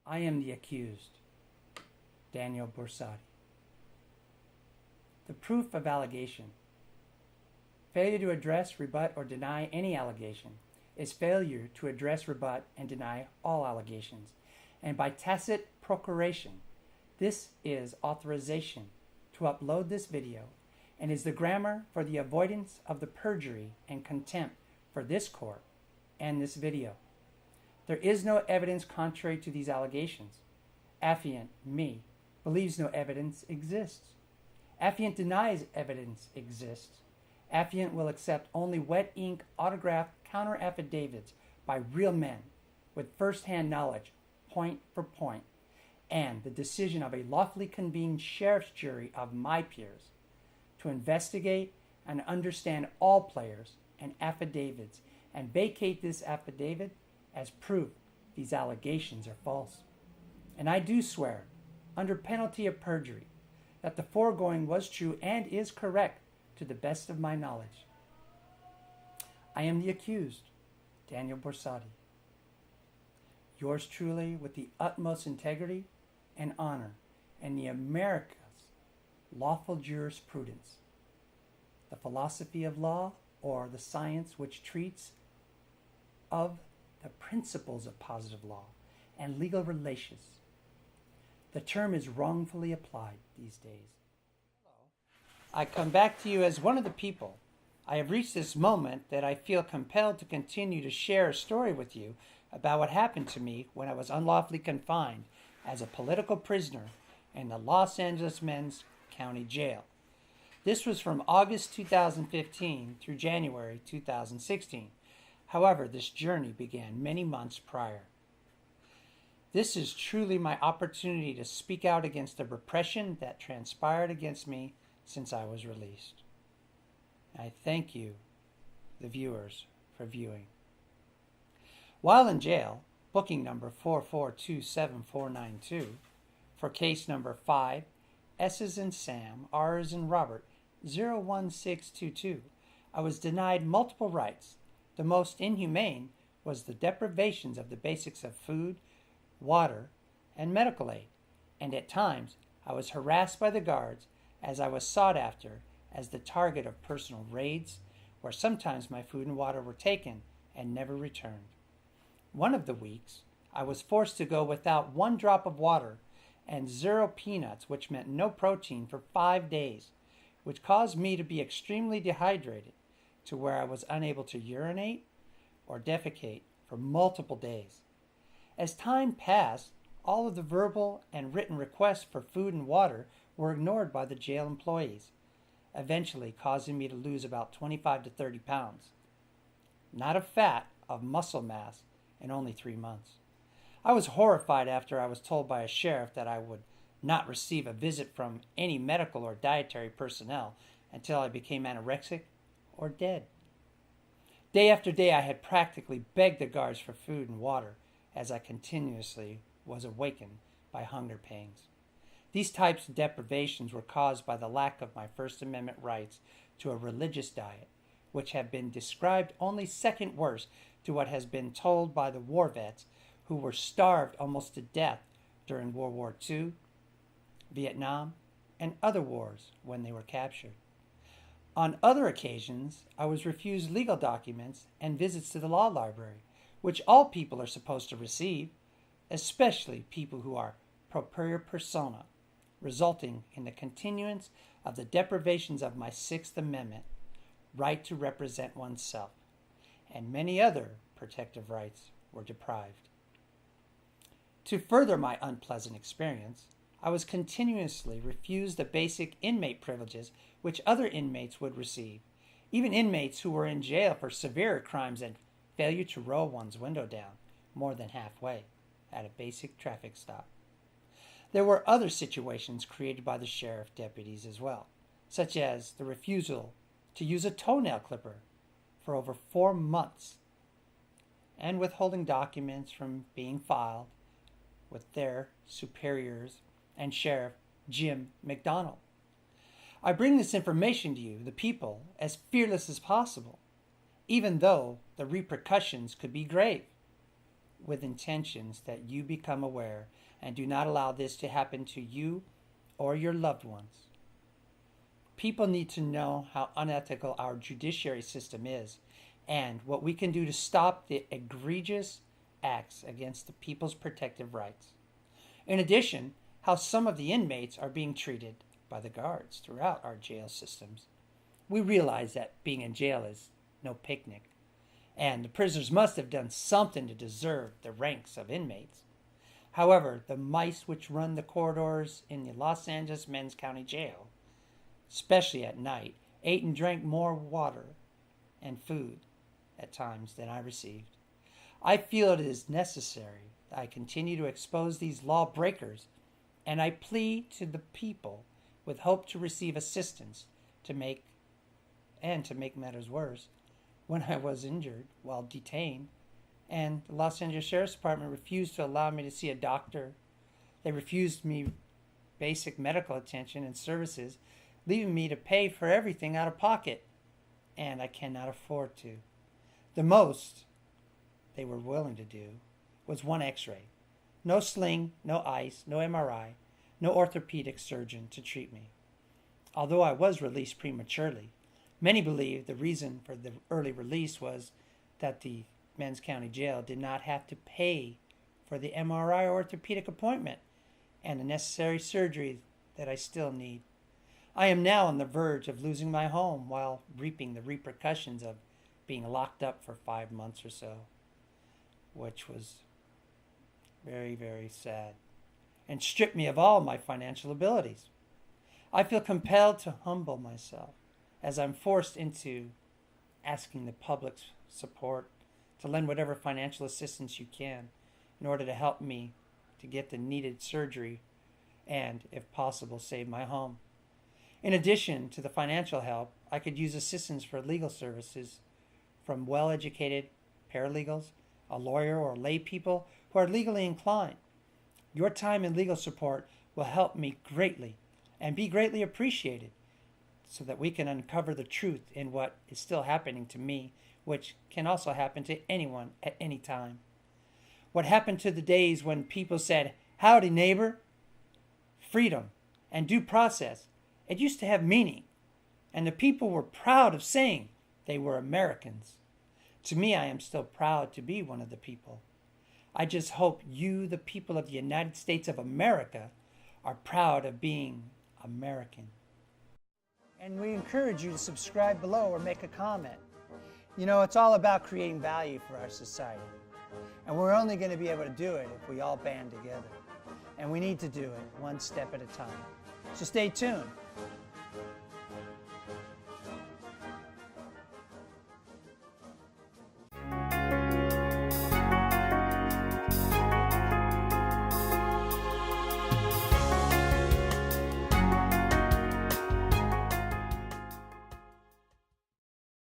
I am the accused, Daniel Borsati. The proof of allegation. Failure to address, rebut, or deny any allegation is failure to address, rebut, and deny all allegations. And by tacit procuration, this is authorization to upload this video and is the grammar for the avoidance of the perjury and contempt for this court and this video. There is no evidence contrary to these allegations. Affiant, me, believes no evidence exists. Affiant denies evidence exists. Affiant will accept only wet ink autographed counter affidavits by real men with first-hand knowledge, point for point, and the decision of a lawfully convened sheriff's jury of my peers to investigate and understand all players and affidavits and vacate this affidavit as proof these allegations are false. And I do swear, under penalty of perjury, that the foregoing was true and is correct to the best of my knowledge. I am the accused, Daniel Borsati. Yours truly, with the utmost integrity and honor and the America's lawful jurisprudence, the philosophy of law, or the science which treats of the principles of positive law and legal relations. The term is wrongfully applied these days. I come back to you as one of the people. I have reached this moment that I feel compelled to continue to share a story with you about what happened to me when I was unlawfully confined as a political prisoner in the Los Angeles Men's County Jail. This was from August 2015 through January 2016. However, this journey began many months prior. This is truly my opportunity to speak out against the repression that transpired against me since I was released. I thank you, the viewers, for viewing. While in jail, booking number 4427492 for case number 5, S as in Sam, R as in Robert, 01622, I was denied multiple rights. The most inhumane was the deprivations of the basics of food, water, and medical aid, and at times I was harassed by the guards as I was sought after as the target of personal raids, where sometimes my food and water were taken and never returned. One of the weeks, I was forced to go without one drop of water and 0 peanuts, which meant no protein, for 5 days, which caused me to be extremely dehydrated to where I was unable to urinate or defecate for multiple days. As time passed, all of the verbal and written requests for food and water were ignored by the jail employees, eventually causing me to lose about 25 to 30 pounds. Not of fat, of muscle mass, in only 3 months. I was horrified after I was told by a sheriff that I would not receive a visit from any medical or dietary personnel until I became anorexic or dead. Day after day, I had practically begged the guards for food and water as I continuously was awakened by hunger pangs. These types of deprivations were caused by the lack of my First Amendment rights to a religious diet, which have been described only second worst to what has been told by the war vets who were starved almost to death during World War II, Vietnam, and other wars when they were captured. On other occasions, I was refused legal documents and visits to the law library, which all people are supposed to receive, especially people who are propria persona, resulting in the continuance of the deprivations of my Sixth Amendment, right to represent oneself, and many other protective rights were deprived. To further my unpleasant experience, I was continuously refused the basic inmate privileges which other inmates would receive, even inmates who were in jail for severe crimes and failure to roll one's window down more than halfway at a basic traffic stop. There were other situations created by the sheriff deputies as well, such as the refusal to use a toenail clipper for over 4 months and withholding documents from being filed with their superiors and Sheriff Jim McDonald. I bring this information to you, the people, as fearless as possible, even though the repercussions could be grave. with intentions that you become aware and do not allow this to happen to you or your loved ones. People need to know how unethical our judiciary system is and what we can do to stop the egregious acts against the people's protective rights. In addition, how some of the inmates are being treated by the guards throughout our jail systems. We realize that being in jail is no picnic, and the prisoners must have done something to deserve the ranks of inmates. However, the mice which run the corridors in the Los Angeles Men's County Jail, especially at night, ate and drank more water and food at times than I received. I feel it is necessary that I continue to expose these lawbreakers, and I plead to the people with hope to receive assistance to make matters worse. When I was injured while detained, and the Los Angeles Sheriff's Department refused to allow me to see a doctor. They refused me basic medical attention and services, leaving me to pay for everything out of pocket, and I cannot afford to. The most they were willing to do was one x-ray. No sling, no ice, no MRI, no orthopedic surgeon to treat me. Although I was released prematurely, many believe the reason for the early release was that the Men's County Jail did not have to pay for the MRI or orthopedic appointment and the necessary surgery that I still need. I am now on the verge of losing my home while reaping the repercussions of being locked up for 5 months or so, which was very, very sad, and stripped me of all my financial abilities. I feel compelled to humble myself as I'm forced into asking the public's support to lend whatever financial assistance you can in order to help me to get the needed surgery and, if possible, save my home. In addition to the financial help, I could use assistance for legal services from well-educated paralegals, a lawyer, or lay people who are legally inclined. Your time and legal support will help me greatly and be greatly appreciated so that we can uncover the truth in what is still happening to me, which can also happen to anyone at any time. What happened to the days when people said, "Howdy, neighbor"? Freedom and due process, it used to have meaning, and the people were proud of saying they were Americans. To me, I am still proud to be one of the people. I just hope you, the people of the United States of America, are proud of being American. And we encourage you to subscribe below or make a comment. You know, it's all about creating value for our society. And we're only going to be able to do it if we all band together. And we need to do it one step at a time. So stay tuned.